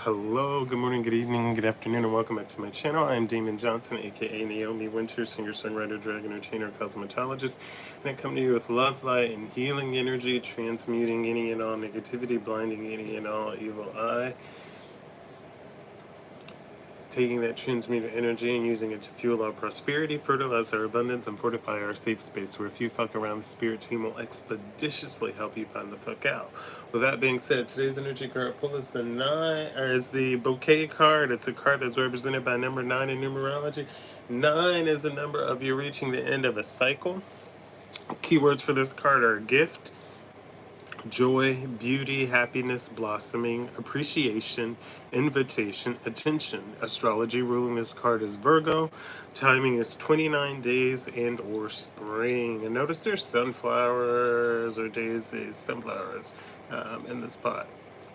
Hello, good morning, good evening, good afternoon, and welcome back to my channel. I'm Damon Johnson, aka Naomi Wynters, singer, songwriter, drag entertainer, cosmetologist, and I come to you with love, light, and healing energy, transmuting any and all negativity, blinding any and all evil eye, taking that transmuted energy and using it to fuel our prosperity, fertilize our abundance, and fortify our safe space where if you fuck around, the spirit team will expeditiously help you find the fuck out. With that being said, today's energy card pull is the bouquet card. It's a card that's represented by number 9 in numerology. 9 is the number of you reaching the end of a cycle. Keywords for this card are gift, joy, beauty, happiness, blossoming, appreciation, invitation, attention. Astrology ruling this card is Virgo. Timing is 29 days and or spring. And notice there's sunflowers or daisies, sunflowers in this pot.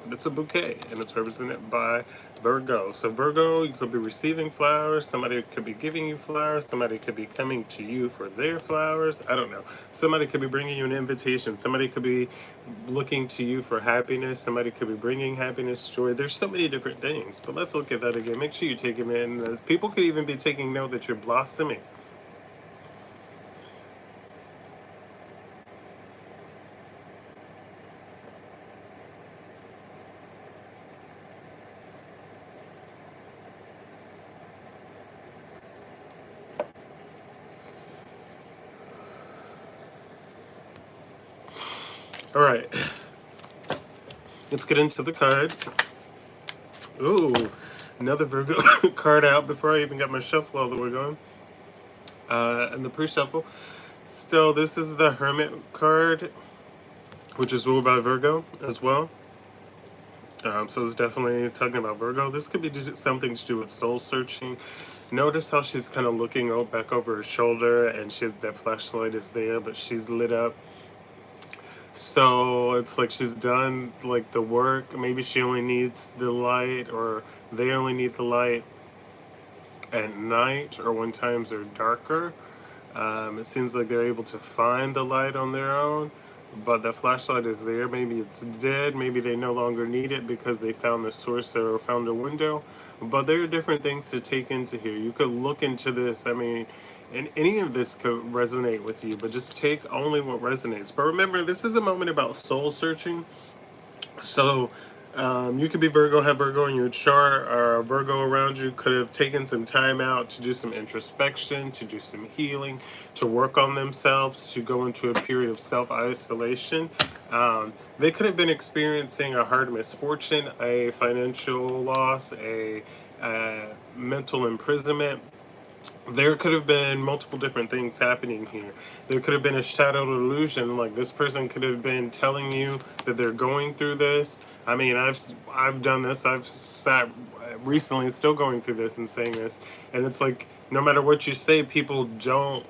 But it's a bouquet and it's represented by Virgo. So Virgo, you could be receiving flowers, somebody could be giving you flowers, somebody could be coming to you for their flowers, I don't know. Somebody could be bringing you an invitation, somebody could be looking to you for happiness, somebody could be bringing happiness, joy. There's so many different things, but let's look at that again. Make sure you take them in. People could even be taking note that you're blossoming. All right, let's get into the cards. Ooh, another Virgo card out before I even got my shuffle all the way going. And the pre-shuffle. Still, this is the Hermit card, which is ruled by Virgo as well. So it's definitely talking about Virgo. This could be something to do with soul searching. Notice how she's kind of looking back over her shoulder, and that flashlight is there, but she's lit up. So it's like she's done like the work. Maybe she only needs the light, or they only need the light at night or when times are darker. It seems like they're able to find the light on their own, but the flashlight is there. Maybe it's dead, maybe they no longer need it because they found the source or found a window. But there are different things to take into here. You could look into this, I mean, and any of this could resonate with you, but just take only what resonates. But remember, this is a moment about soul searching. So you could be Virgo, have Virgo in your chart, or a Virgo around you could have taken some time out to do some introspection, to do some healing, to work on themselves, to go into a period of self-isolation. They could have been experiencing a hard misfortune, a financial loss, a mental imprisonment. There could have been multiple different things happening here. There could have been a shadowed illusion, like this person could have been telling you that they're going through this. I mean, I've done this. I've sat recently still going through this and saying this, and it's like no matter what you say, people don't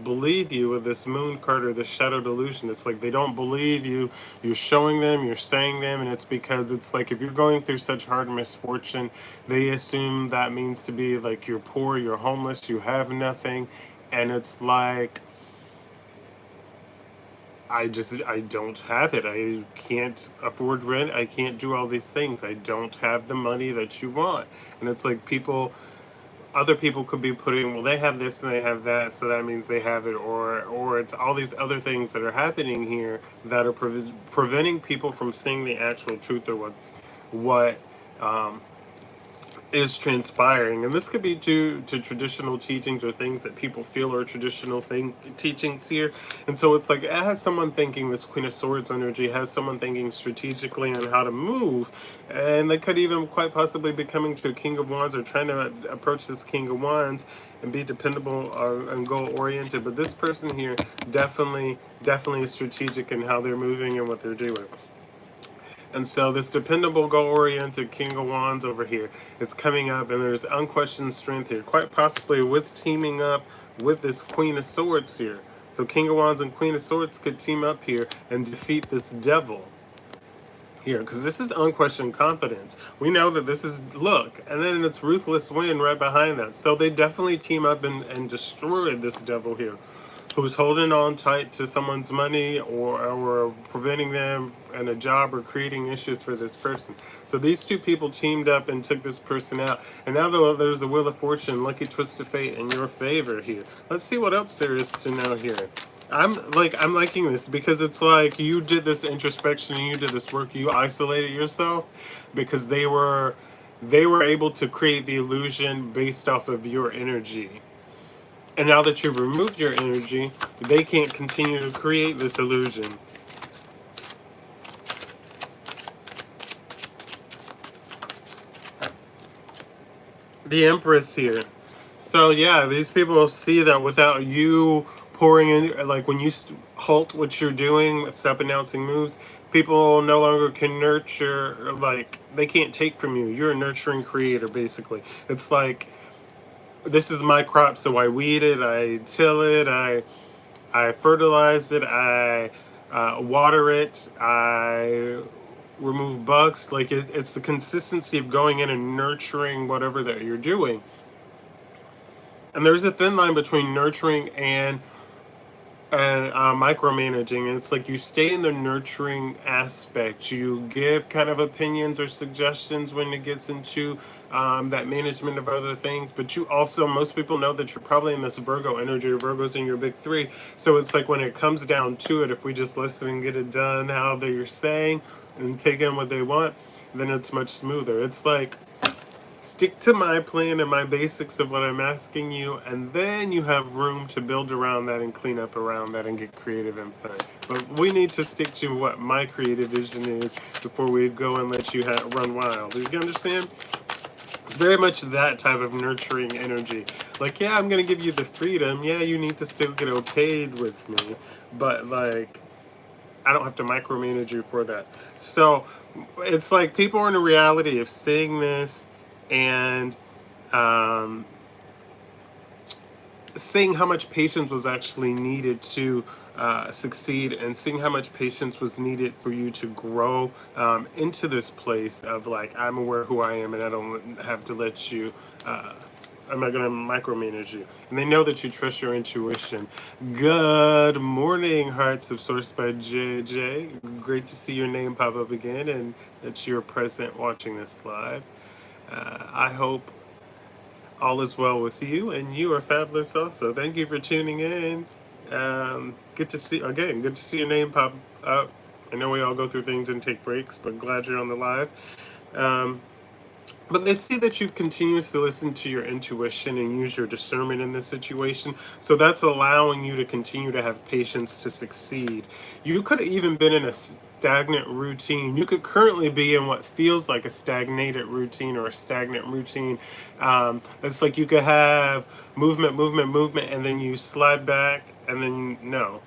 believe you with this moon card or this shadowed illusion. It's like they don't believe you. You're showing them, you're saying them, and it's because it's like if you're going through such hard misfortune, they assume that means to be like you're poor, you're homeless, you have nothing, and it's like I don't have it. I can't afford rent. I can't do all these things. I don't have the money that you want. And it's like other people could be putting, well, they have this and they have that, so that means they have it, or it's all these other things that are happening here that are preventing people from seeing the actual truth or what is transpiring. And this could be due to traditional teachings or things that people feel are traditional teachings here. And so it's like it has someone thinking, this Queen of Swords energy has someone thinking strategically on how to move, and they could even quite possibly be coming to a King of Wands or trying to approach this King of Wands and be dependable and goal oriented. But this person here definitely is strategic in how they're moving and what they're doing. And so this dependable, goal-oriented King of Wands over here is coming up, and there's unquestioned strength here, quite possibly with teaming up with this Queen of Swords here. So King of Wands and Queen of Swords could team up here and defeat this devil here, because this is unquestioned confidence. We know that this is, look, and then it's ruthless win right behind that. So they definitely team up and destroy this devil here. who's holding on tight to someone's money, or preventing them in a job, or creating issues for this person. So these two people teamed up and took this person out. And now there's the Wheel of Fortune, lucky twist of fate in your favor here. Let's see what else there is to know here. I'm liking this, because it's like you did this introspection and you did this work. You isolated yourself because they were able to create the illusion based off of your energy. And now that you've removed your energy, they can't continue to create this illusion. The Empress here. So yeah, these people see that without you pouring in, like when you halt what you're doing, stop announcing moves, people no longer can nurture, like they can't take from you. You're a nurturing creator, basically. It's like, this is my crop, so I weed it, I till it, I fertilize it, I water it, I remove bugs. Like it's the consistency of going in and nurturing whatever that you're doing. And there's a thin line between nurturing and micromanaging. It's like you stay in the nurturing aspect. You give kind of opinions or suggestions when it gets into that management of other things. But you also, most people know that you're probably in this Virgo energy. Virgo's in your big three. So it's like when it comes down to it, if we just listen and get it done how they're saying and take in what they want, then it's much smoother. It's like, stick to my plan and my basics of what I'm asking you, and then you have room to build around that and clean up around that and get creative and fun. But we need to stick to what my creative vision is before we go and let you run wild. Do you understand? It's very much that type of nurturing energy. Like, yeah, I'm going to give you the freedom. Yeah, you need to still get okayed with me. But, like, I don't have to micromanage you for that. So, it's like people are in a reality of seeing this and seeing how much patience was actually needed to succeed, and seeing how much patience was needed for you to grow into this place of like, I'm aware who I am and I don't have to let you I'm not going to micromanage you. And they know that you trust your intuition. Good morning, Hearts of Source by JJ. Great to see your name pop up again and that you're present watching this live. I hope all is well with you, and you are fabulous also. Thank you for tuning in. Good to see your name pop up. I know we all go through things and take breaks, but glad you're on the live. But let's see that you've continued to listen to your intuition and use your discernment in this situation. So that's allowing you to continue to have patience to succeed. You could have even been in a stagnant routine. You could currently be in what feels like a stagnated routine or a stagnant routine. It's like you could have movement, and then you slide back, and then no.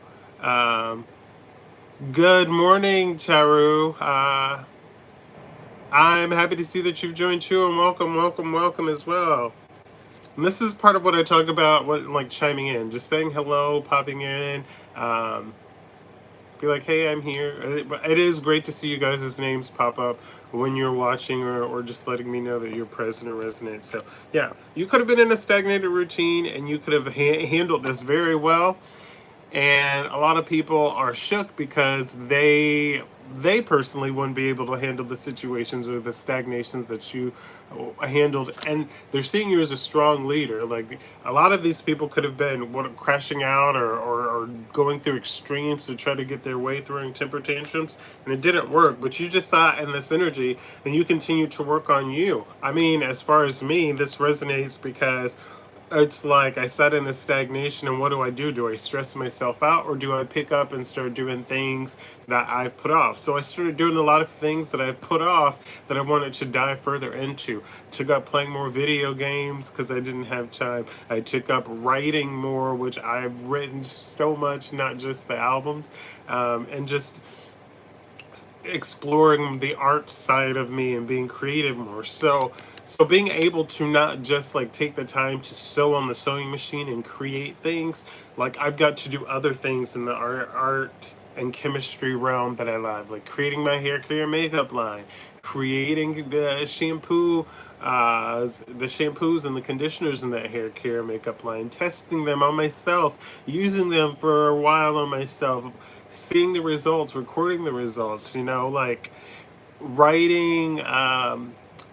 Good morning, Taru. I'm happy to see that you've joined too, and welcome as well. And this is part of what I talk about, like chiming in, just saying hello, popping in, be like, hey, I'm here. It is great to see you guys' names pop up when you're watching, or just letting me know that you're present or resonate. So yeah, you could have been in a stagnated routine and you could have handled this very well. And a lot of people are shook because they personally wouldn't be able to handle the situations or the stagnations that you handled, and they're seeing you as a strong leader. Like, a lot of these people could have been crashing out or going through extremes to try to get their way through temper tantrums, and it didn't work, but you just saw it in this energy and you continue to work on you. I mean, as far as me, this resonates because it's like I sat in this stagnation, and what do? Do I stress myself out, or do I pick up and start doing things that I've put off? So I started doing a lot of things that I've put off that I wanted to dive further into. Took up playing more video games because I didn't have time. I took up writing more, which I've written so much, not just the albums, and just exploring the art side of me and being creative more. So being able to not just like take the time to sew on the sewing machine and create things, like I've got to do other things in the art and chemistry realm that I love, like creating my hair care makeup line, creating the shampoo the shampoos and the conditioners in that hair care makeup line, testing them on myself, using them for a while on myself, seeing the results, recording the results, like writing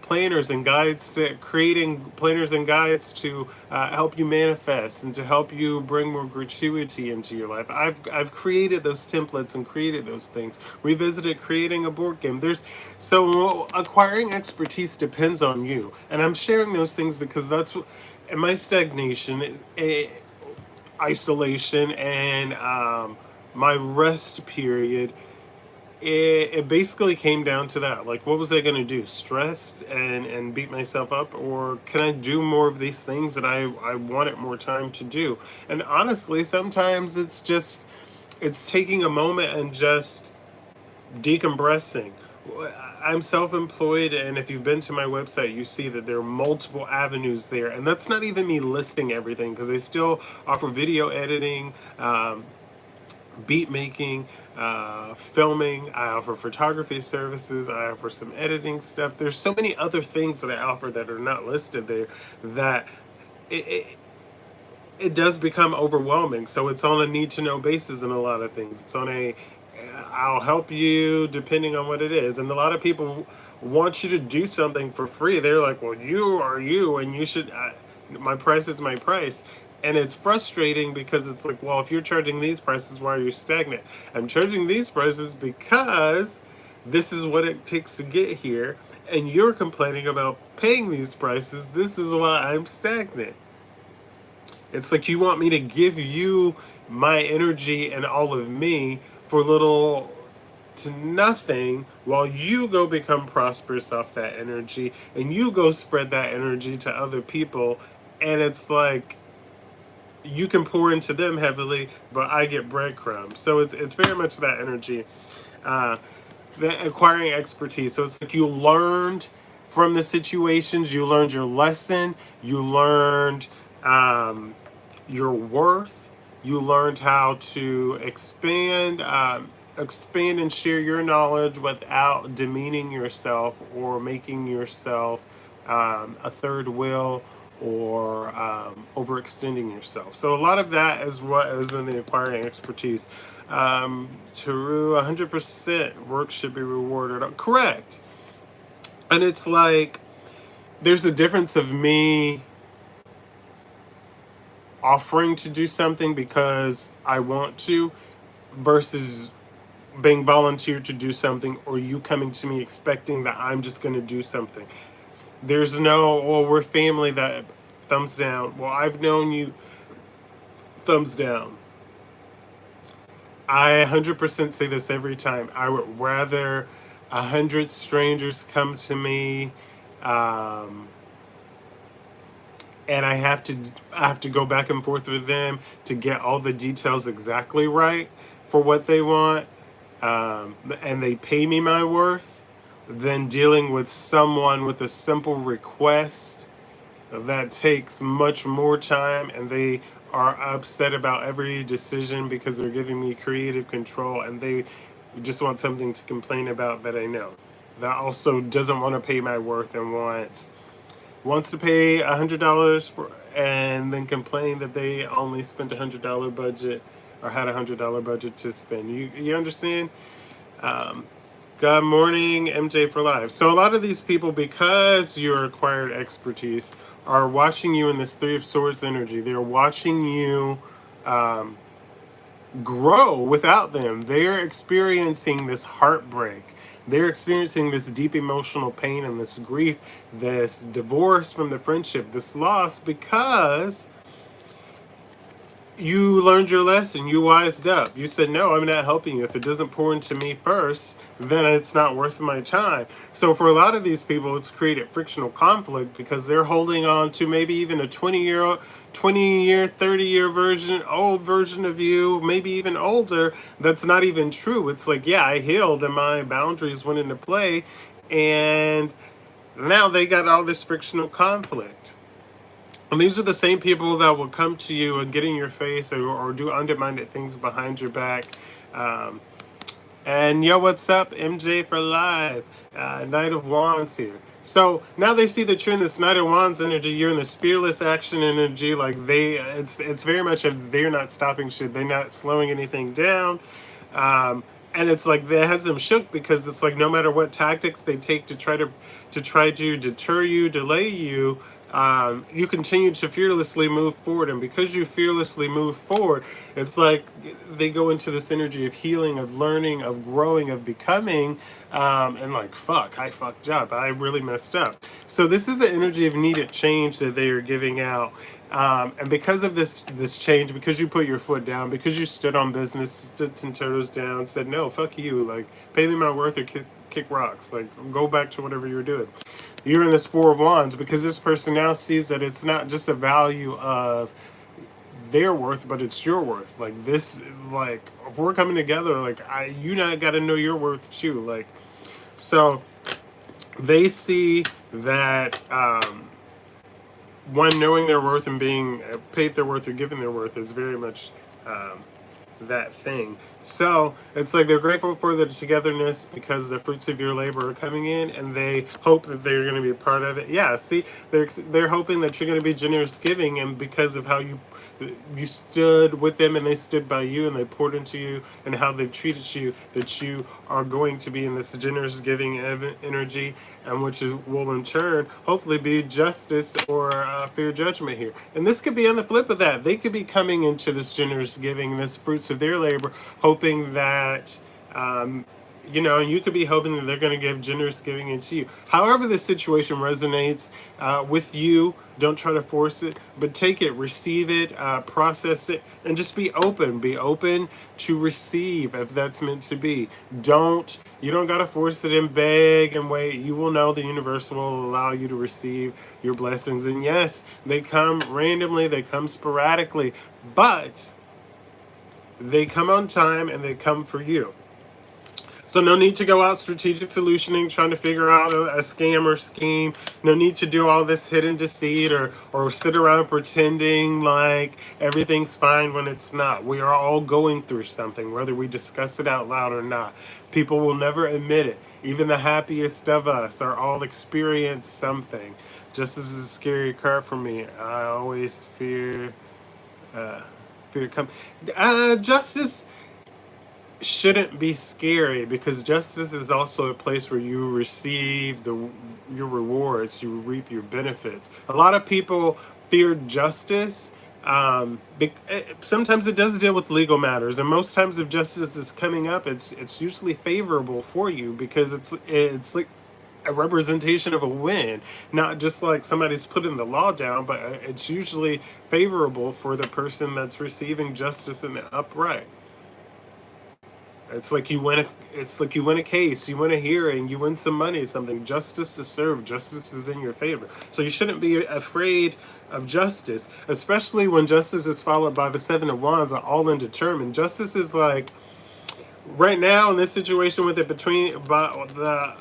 planners and guides to creating planners and guides to help you manifest and to help you bring more gratuity into your life. I've created those templates and created those things. Revisited creating a board game. So acquiring expertise depends on you, and I'm sharing those things because that's in my stagnation, isolation, and my rest period. It basically came down to that. Like, what was I going to do? Stressed and beat myself up? Or can I do more of these things that I wanted more time to do? And honestly, sometimes it's taking a moment and just decompressing. I'm self-employed, and if you've been to my website, you see that there are multiple avenues there. And that's not even me listing everything, because I still offer video editing, beat making, filming. I offer photography services. I offer some editing stuff. There's so many other things that I offer that are not listed there that it does become overwhelming. So it's on a need to know basis in a lot of things. It's on a I'll help you depending on what it is. And a lot of people want you to do something for free. They're like, well, you are you, and you should, my price is my price. And it's frustrating because it's like, well, if you're charging these prices, why are you stagnant? I'm charging these prices because this is what it takes to get here. And you're complaining about paying these prices. This is why I'm stagnant. It's like you want me to give you my energy and all of me for little to nothing while you go become prosperous off that energy and you go spread that energy to other people. And it's like you can pour into them heavily, but I get breadcrumbs. So it's very much that energy. The acquiring expertise. So it's like you learned from the situations, you learned your lesson, you learned your worth, you learned how to expand and share your knowledge without demeaning yourself or making yourself a third wheel or overextending yourself. So a lot of that is what is in the acquiring expertise. Teru, 100% work should be rewarded. Correct. And it's like there's a difference of me offering to do something because I want to versus being volunteered to do something, or you coming to me expecting that I'm just going to do something. There's no, well, we're family, that thumbs down. Well, I've known you, thumbs down. I 100% say this every time. I would rather 100 strangers come to me, and I have to go back and forth with them to get all the details exactly right for what they want, and they pay me my worth, than dealing with someone with a simple request that takes much more time, and they are upset about every decision because they're giving me creative control, and they just want something to complain about that I know. That also doesn't want to pay my worth and wants to pay $100 for, and then complain that they only spent $100 budget or had $100 budget to spend. You understand? Good morning, MJ for Live. So a lot of these people, because you're acquired expertise, are watching you in this Three of Swords energy. They're watching you grow without them. They're experiencing this heartbreak. They're experiencing this deep emotional pain and this grief, this divorce from the friendship, this loss, because you learned your lesson. You wised up. You said, no, I'm not helping you. If it doesn't pour into me first, then it's not worth my time. So for a lot of these people, it's created frictional conflict because they're holding on to maybe even a 20-year, 30-year old version of you, maybe even older, that's not even true. It's like, yeah, I healed and my boundaries went into play, and now they got all this frictional conflict. And these are the same people that will come to you and get in your face or do undermined things behind your back. And yo, what's up, MJ for Live? Knight of Wands here. So now they see that you're in this Knight of Wands energy, you're in this fearless action energy. Like it's very much of they're not stopping shit, they're not slowing anything down. Um, and it's like that has them shook because it's like no matter what tactics they take to try to deter you, delay you, you continue to fearlessly move forward. And because you fearlessly move forward, it's like they go into this energy of healing, of learning, of growing, of becoming, and like, fuck, I fucked up. I really messed up. So this is an energy of needed change that they are giving out. And because of this change, because you put your foot down, because you stood on business, stood 10 toes down, said, no, fuck you, like, pay me my worth or kick rocks, like, go back to whatever you were doing. You're in this Four of Wands because this person now sees that it's not just a value of their worth, but it's your worth. Like this, like if we're coming together, like you not got to know your worth too. Like, so they see that one, knowing their worth and being paid their worth or given their worth is very much that thing. So it's like they're grateful for the togetherness because the fruits of your labor are coming in, and they hope that they're going to be a part of it. Yeah, see, they're hoping that you're going to be generous giving, and because of how you stood with them and they stood by you and they poured into you and how they've treated you, that you are going to be in this generous giving energy, and which will in turn hopefully be justice or fair judgment here. And this could be on the flip of that. They could be coming into this generous giving, this fruits of their labor, hoping that you could be hoping that they're going to give generous giving into you. However the situation resonates with you, don't try to force it, but take it, receive it, process it, and just be open. Be open to receive if that's meant to be. You don't got to force it and beg and wait. You will know the universe will allow you to receive your blessings. And yes, they come randomly, they come sporadically, but they come on time and they come for you. So no need to go out strategic solutioning, trying to figure out a scam or scheme. No need to do all this hidden deceit or sit around pretending like everything's fine when it's not. We are all going through something, whether we discuss it out loud or not. People will never admit it. Even the happiest of us are all experience something. Just as a scary card for me, I always fear come. Justice shouldn't be scary because justice is also a place where you receive your rewards, you reap your benefits. A lot of people fear justice. Sometimes it does deal with legal matters, and most times if justice is coming up, it's usually favorable for you because it's like a representation of a win, not just like somebody's putting the law down, but it's usually favorable for the person that's receiving justice in the upright. It's like you win a case, you win a hearing, you win some money, something. Justice is served. Justice is in your favor. So you shouldn't be afraid of justice, especially when justice is followed by the Seven of Wands, are all undetermined. Justice is like right now in this situation with it between the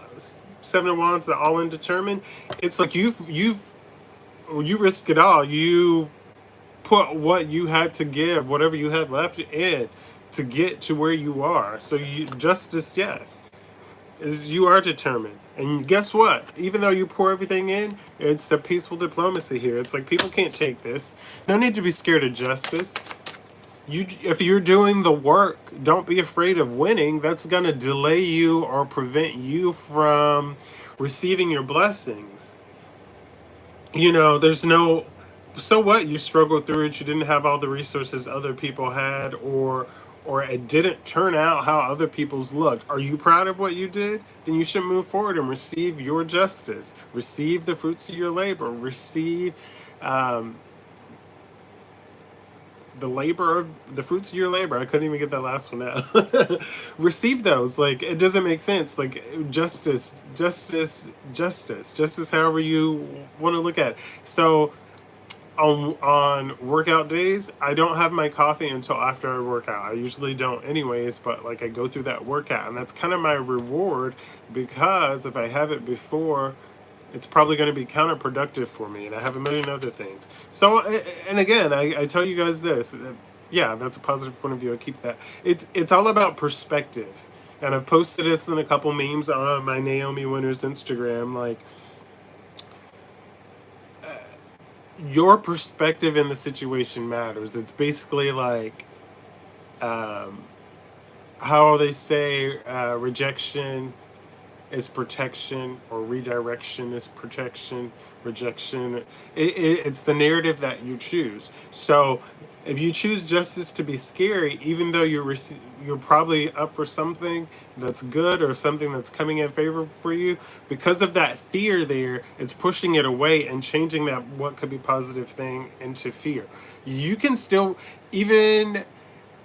Seven of Wands, the all undetermined. It's like you risk it all. You put what you had to give, whatever you had left in, to get to where you are. So justice, yes, is you are determined. And guess what? Even though you pour everything in, it's the peaceful diplomacy here. It's like people can't take this. No need to be scared of justice. If you're doing the work, don't be afraid of winning. That's gonna delay you or prevent you from receiving your blessings. There's no, so what, you struggled through it, you didn't have all the resources other people had, or it didn't turn out how other people's looked. Are you proud of what you did? Then you should move forward and receive your justice, receive the fruits of your labor, receive the fruits of your labor. I couldn't even get that last one out. Receive those. Like, it doesn't make sense. Like, justice, however you want to look at it. So on workout days, I don't have my coffee until after I work out. I usually don't anyways, but like I go through that workout, and that's kind of my reward, because if I have it before, it's probably going to be counterproductive for me, and I have a million other things. So, and again, I tell you guys this, yeah, that's a positive point of view. I keep that. It's all about perspective, and I've posted this in a couple memes on my Naomi Wynters Instagram. Like, your perspective in the situation matters. It's basically like, um, how they say, rejection is protection, or redirection is protection. Rejection, it's the narrative that you choose. So if you choose justice to be scary, even though you're probably up for something that's good, or something that's coming in favor for you, because of that fear there, it's pushing it away and changing that what could be positive thing into fear. You can still, even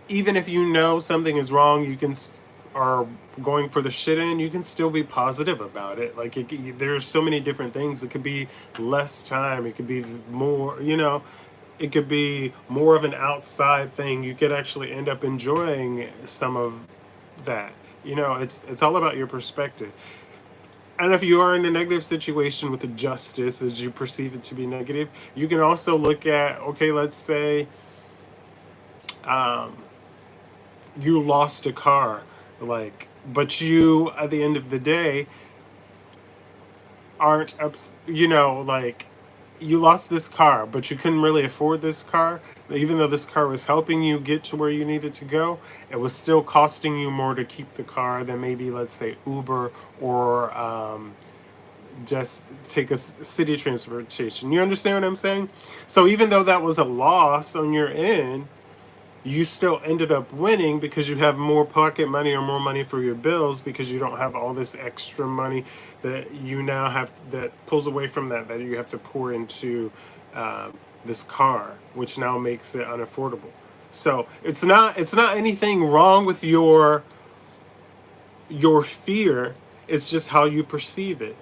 even if you know something is wrong, you can are going for the shit in, you can still be positive about it. Like, there's so many different things. It could be less time, it could be more, it could be more of an outside thing. You could actually end up enjoying some of that. It's all about your perspective. And if you are in a negative situation with the justice as you perceive it to be negative, you can also look at, okay, let's say, um, you lost a car, like, but you, at the end of the day, aren't like, you lost this car, but you couldn't really afford this car. Even though this car was helping you get to where you needed to go, it was still costing you more to keep the car than maybe, let's say, Uber, or just take a city transportation. You understand what I'm saying? So even though that was a loss on your end, you still ended up winning, because you have more pocket money, or more money for your bills, because you don't have all this extra money that you now have, that pulls away from that you have to pour into, this car, which now makes it unaffordable. So it's not anything wrong with your fear. It's just how you perceive it.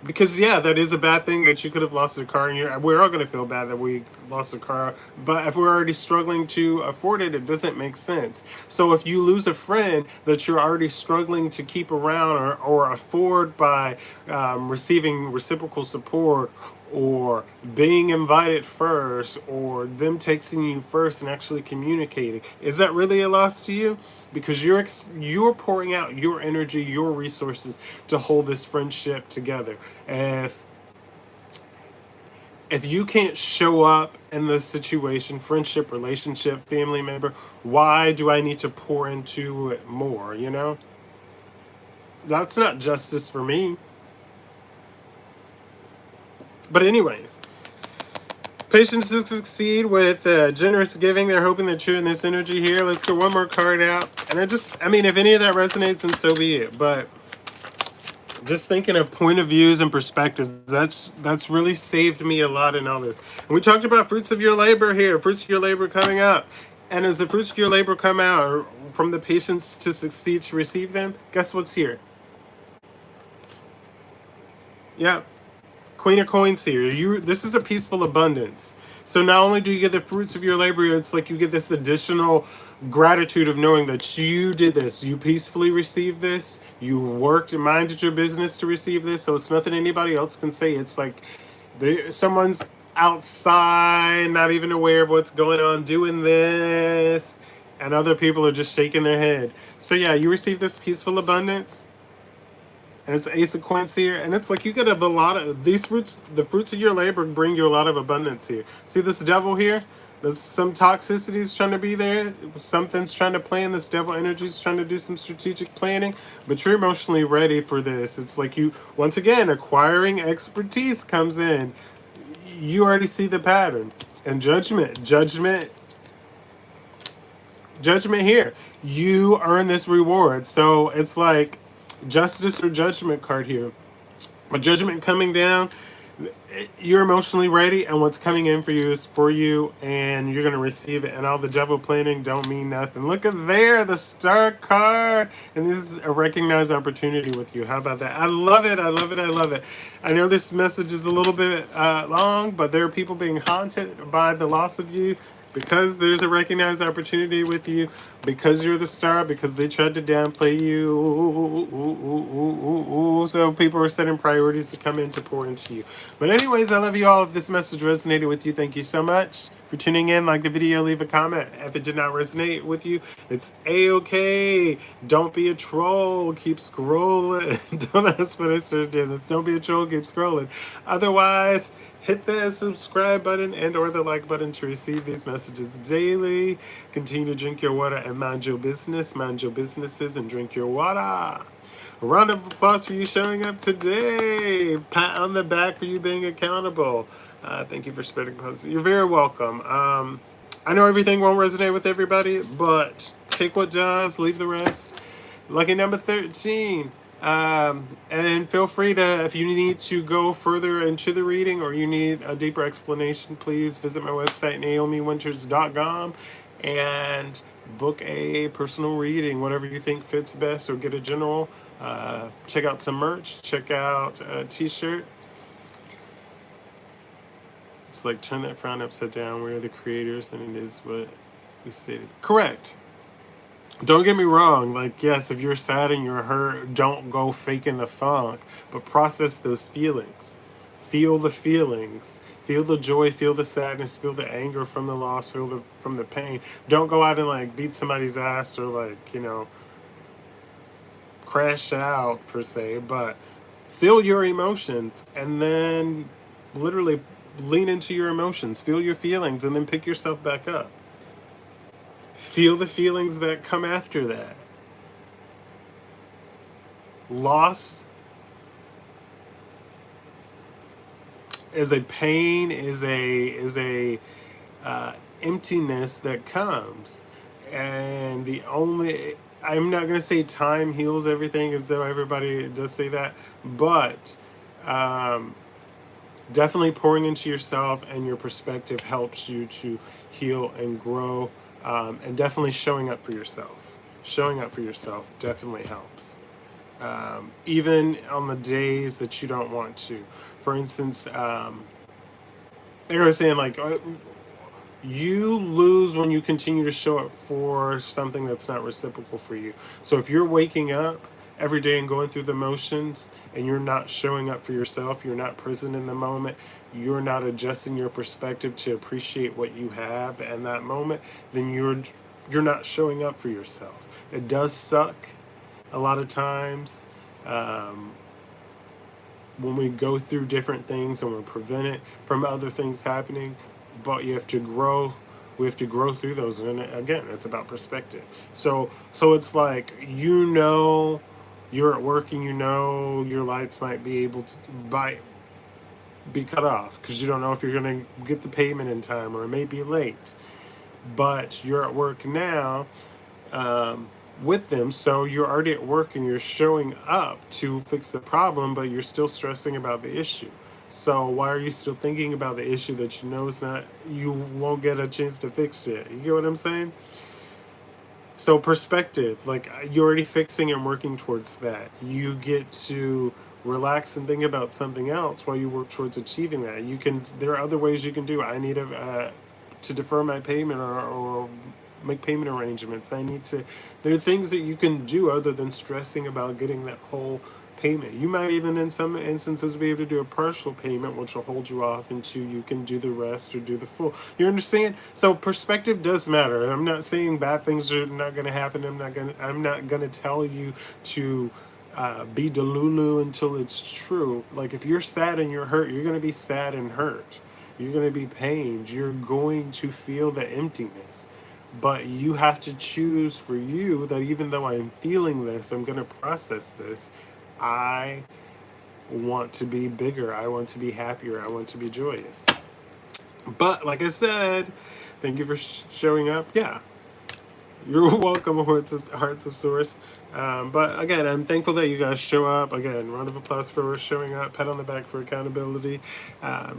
Because, yeah, that is a bad thing, that you could have lost a car, and we're all going to feel bad that we lost a car. But if we're already struggling to afford it, it doesn't make sense. So if you lose a friend that you're already struggling to keep around, or afford by, receiving reciprocal support, or being invited first, or them texting you first and actually communicating, is that really a loss to you? Because you're pouring out your energy, your resources, to hold this friendship together. If if you can't show up in the situation, friendship, relationship, family member, why do I need to pour into it more? That's not justice for me. But anyways, patience to succeed with, generous giving. They're hoping that you're in this energy here. Let's get one more card out. And I mean, if any of that resonates, then so be it. But just thinking of point of views and perspectives, that's really saved me a lot in all this. And we talked about fruits of your labor here, fruits of your labor coming up. And as the fruits of your labor come out, or from the patience to succeed to receive them, guess what's here? Yeah, Queen of Coins here. This is a peaceful abundance. So not only do you get the fruits of your labor, it's like you get this additional gratitude of knowing that you did this. You peacefully received this. You worked and minded your business to receive this. So it's nothing anybody else can say. It's like someone's outside, not even aware of what's going on, doing this, and other people are just shaking their head. So yeah, you receive this peaceful abundance, and it's Ace of Coins here, and it's like you could have a lot of these fruits. The fruits of your labor bring you a lot of abundance here. See this devil here? There's some toxicity is trying to be there. Something's trying to play in. This devil energy is trying to do some strategic planning, but you're emotionally ready for this. It's like you, once again, acquiring expertise comes in. You already see the pattern. And judgment here. You earn this reward. So it's like justice or judgment card here. A judgment coming down, you're emotionally ready, and what's coming in for you is for you, and you're going to receive it. And all the devil planning don't mean nothing. Look at there, the star card. And this is a recognized opportunity with you. How about that? I love it. I love it. I love it. I know this message is a little bit long, but there are people being haunted by the loss of you, because there's a recognized opportunity with you, because you're the star, because they tried to downplay you. cool. So people are setting priorities to come in to pour into you. But anyways, I love you all. If this message resonated with you, thank you so much for tuning in. Like the video, leave a comment. If it did not resonate with you, it's a-okay. Don't be a troll. Keep scrolling. Don't ask what I started doing this. Don't be a troll. Keep scrolling. Otherwise, hit the subscribe button and or the like button to receive these messages daily. Continue to drink your water and mind your business. Mind your businesses and drink your water. A round of applause for you showing up today. Pat on the back for you being accountable. Thank you for spreading positive. You're very welcome. I know everything won't resonate with everybody, but take what does, leave the rest. Lucky number 13. And feel free to, if you need to go further into the reading or you need a deeper explanation, please visit my website, naomiwinters.com, and book a personal reading, whatever you think fits best, or get a general. Check out some merch, check out a t-shirt. It's like turn that frown upside down. We are the creators, and it is what we stated. Correct. Don't get me wrong, like, yes, if you're sad and you're hurt, don't go faking the funk, but process those feelings. Feel the feelings. Feel the joy, feel the sadness, feel the anger from the loss, from the pain. Don't go out and, like, beat somebody's ass or, like, you know, crash out, per se, but feel your emotions and then literally lean into your emotions. Feel your feelings and then pick yourself back up. Feel the feelings that come after that. Loss is a pain, is a emptiness that comes, and the only, I'm not going to say time heals everything, as though everybody does say that, but definitely pouring into yourself and your perspective helps you to heal and grow. And definitely showing up for yourself. Showing up for yourself definitely helps. Even on the days that you don't want to. For instance, like I was saying, like, you lose when you continue to show up for something that's not reciprocal for you. So if you're waking up every day and going through the motions and you're not showing up for yourself, you're not present in the moment, you're not adjusting your perspective to appreciate what you have in that moment, then you're not showing up for yourself. It does suck a lot of times when we go through different things and we're prevented from other things happening, but you have to grow. We have to grow through those, and again, it's about perspective. So it's like, you know, you're at work and you know your lights might be able to be cut off because you don't know if you're going to get the payment in time, or it may be late, but you're at work now with them, so you're already at work and you're showing up to fix the problem, but you're still stressing about the issue. So why are you still thinking about the issue that you know is not, you won't get a chance to fix it? You get what I'm saying? So perspective, like, you're already fixing and working towards that. You get to relax and think about something else while you work towards achieving that. There are other ways you can do. I need to defer my payment or make payment arrangements. There are things that you can do other than stressing about getting that whole payment. You might even in some instances be able to do a partial payment, which will hold you off until you can do the rest or do the full. You understand? So perspective does matter. I'm not saying bad things are not going to happen. I'm not going to tell you to be delulu until it's true. Like, if you're sad and you're hurt, you're going to be sad and hurt. You're going to be pained. You're going to feel the emptiness. But you have to choose for you that even though I'm feeling this, I'm going to process this. I want to be bigger. I want to be happier. I want to be joyous. But like I said, thank you for showing up. Yeah, you're welcome, Hearts of Source. But again, I'm thankful that you guys show up. Again, round of applause for showing up. Pat on the back for accountability.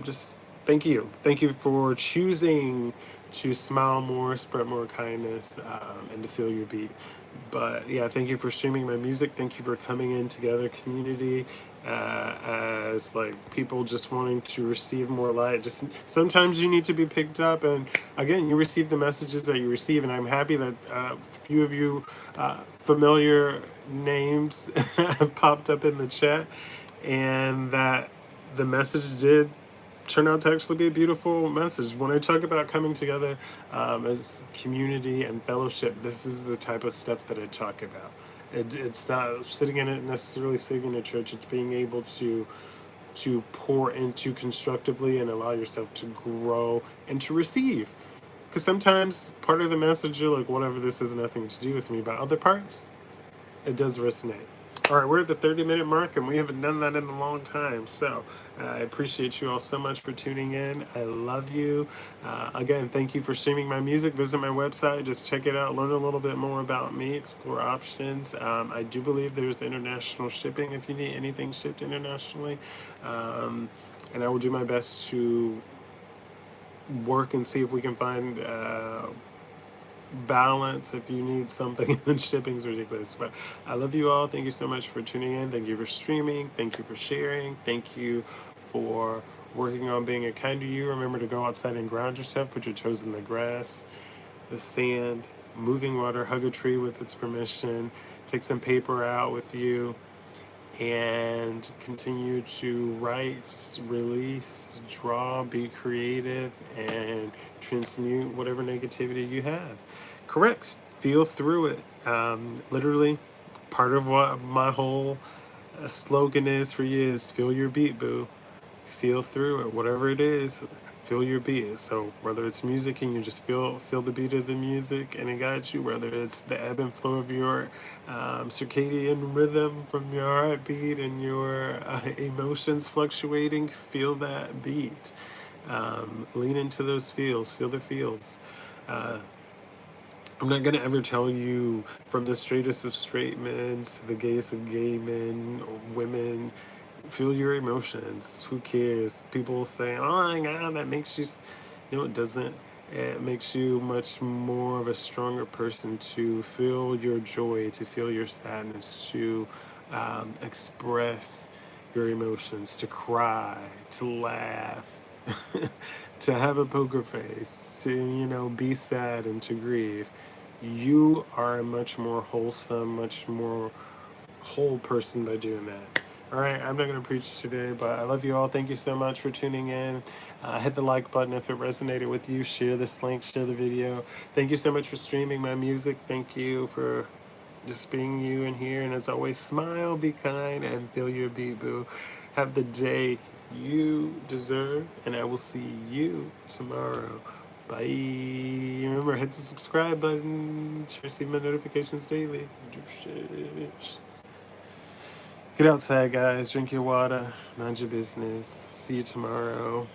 Just thank you. Thank you for choosing to smile more, spread more kindness, and to feel your beat. But yeah, thank you for streaming my music. Thank you for coming in together, community, as like people just wanting to receive more light. Just sometimes you need to be picked up, and again, you receive the messages that you receive, and I'm happy that a few of you familiar names have popped up in the chat, and that the message did turn out to actually be a beautiful message. When I talk about coming together as community and fellowship, this is the type of stuff that I talk about. It's not sitting in it necessarily sitting in a church. It's being able to pour into constructively and allow yourself to grow and to receive. Because sometimes part of the message, you're like, whatever, this has nothing to do with me. But other parts, it does resonate. All right, we're at the 30-minute mark, and we haven't done that in a long time. So I appreciate you all so much for tuning in. I love you. Again, thank you for streaming my music. Visit my website. Just check it out. Learn a little bit more about me. Explore options. I do believe there's international shipping if you need anything shipped internationally. And I will do my best to work and see if we can find balance if you need something and then shipping's ridiculous. But I love you all. Thank you so much for tuning in. Thank you for streaming. Thank you for sharing. Thank you for working on being a kind to you. Remember to go outside and ground yourself. Put your toes in the grass, the sand, moving water. Hug a tree with its permission. Take some paper out with you and continue to write, release, draw, be creative, and transmute whatever negativity you have. Correct. Feel through it. Literally, part of what my whole slogan is for you is feel your beat, boo. Feel through it, whatever it is. Feel your beat. So whether it's music and you just feel the beat of the music and it got you, whether it's the ebb and flow of your circadian rhythm from your heartbeat and your emotions fluctuating, feel that beat. Lean into those feels. Feel the feels. I'm not gonna ever tell you from the straightest of straight men to the gayest of gay men or women. Feel your emotions. Who cares? People say, "Oh my God, that makes you." No, it doesn't. It makes you much more of a stronger person to feel your joy, to feel your sadness, to express your emotions, to cry, to laugh, to have a poker face, to be sad and to grieve. You are a much more wholesome, much more whole person by doing that. All right, I'm not going to preach today, but I love you all. Thank you so much for tuning in. Hit the like button if it resonated with you. Share this link, share the video. Thank you so much for streaming my music. Thank you for just being you in here. And as always, smile, be kind, and feel your beat, boo. Have the day you deserve, and I will see you tomorrow. Bye. Remember, hit the subscribe button to receive my notifications daily. Get outside, guys. Drink your water. Mind your business. See you tomorrow.